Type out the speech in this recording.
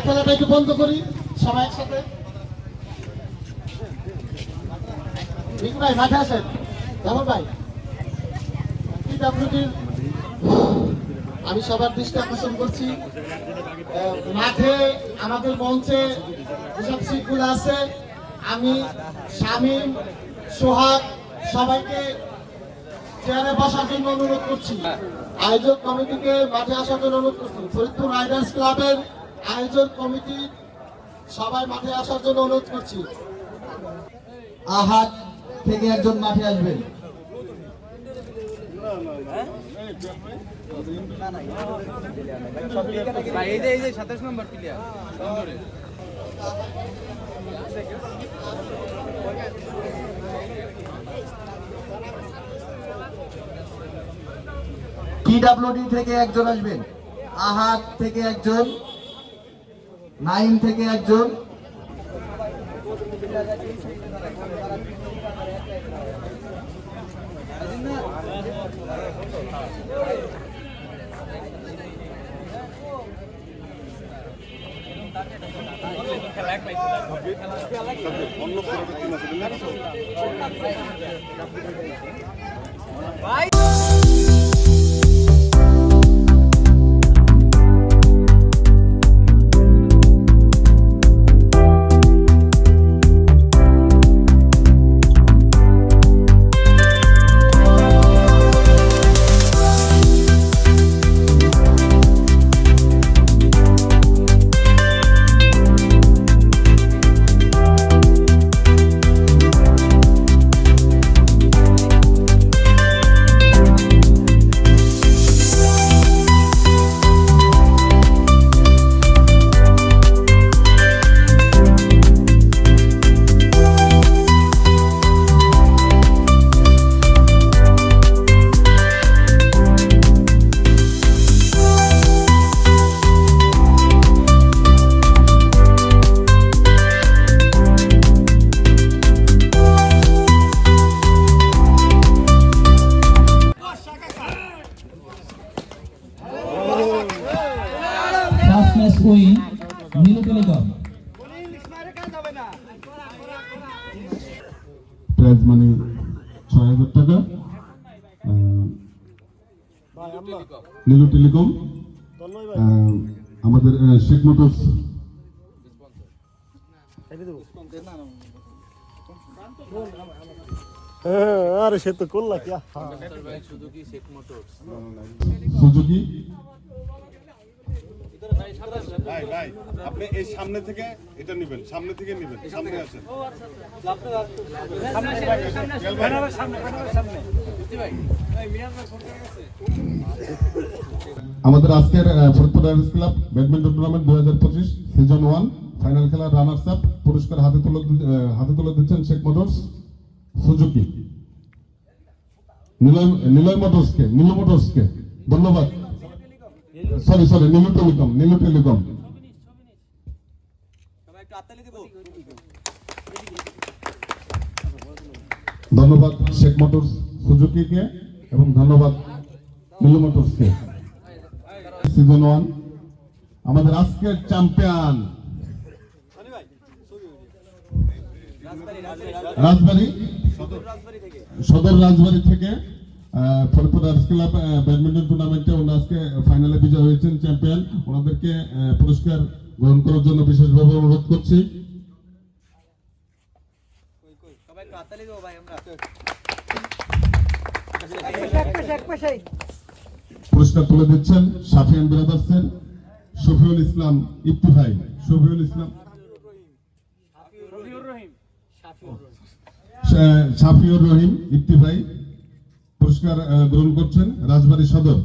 খেলাটা একটু বন্ধ করি সবাই একসাথে। রিকু ভাই মাঠে আসেন, জামাল ভাই। পিডব্লিউডির আমি সবার দৃষ্টি আকর্ষণ করছি, মাঠে আমাদের মঞ্চে যেসব সিটগুলো আছে আমি শামীম সোহাগ সবাইকে চেয়ারে বসার জন্য অনুরোধ করছি। আয়োজক কমিটিকে মাঠে আসার জন্য অনুরোধ করছি। ফরিদপুর রাইডার্স ক্লাবের আয়োজক কমিটি সবাই মাঠে আসার জন্য অনুরোধ করছি। আহাত থেকে একজন মাঠে আসবেন। এই যে 27 নম্বর প্লেয়ার পিডব্লিউডি থেকে একজন আসবেন, আহাত থেকে একজন, নাইম থেকে একজন, নীলু টেলিকম। প্রাইজ মানি ৬,০০০ টাকা। নীলু টেলিকম, আমাদের শেখ মোটরস, আরে সে তো করলা কি সুজুকি। ভাই ভাই আপনি এই সামনে থেকে এটা নেবেন, সামনে থেকে নেবেন, সামনে আসেন। আমাদের আজকের Faridpur Riders club badminton tournament 2025 season 1 final খেলার রানার্স আপ পুরস্কার হাতে তুলে দিচ্ছেন শেখ মোটরস সুজুকি। নিলয় মোটরসকে, নীলু মোটরসকে ধন্যবাদ। Sorry Nilu telecom. ধন্যবাদ শেখ মোটরস সুজুকিকে এবং ধন্যবাদ নীলু মোটরসকে। সিজন 1 আমাদের আজকের চ্যাম্পিয়ন রাজবাড়ী সদর রাজবাড়ী থেকে ফরিদপুর রাইডার্স ক্লাব ব্যাডমিন্টন টুর্নামেন্টে ওনারা আজকে ফাইনালে বিজয় হয়েছেন, চ্যাম্পিয়ন। ওনাদেরকে পুরস্কার গ্রহণ করার জন্য বিশেষভাবে অনুরোধ করছি। পুরস্কার তুলে দিচ্ছেন শাফিয়ান ব্রাদার্সের শফিউল ইসলাম ইপ্তি ভাই। শাফিউর রহিম ইপ্তি ভাই পুরস্কার গ্রহণ করছেন রাজবাড়ী সদর।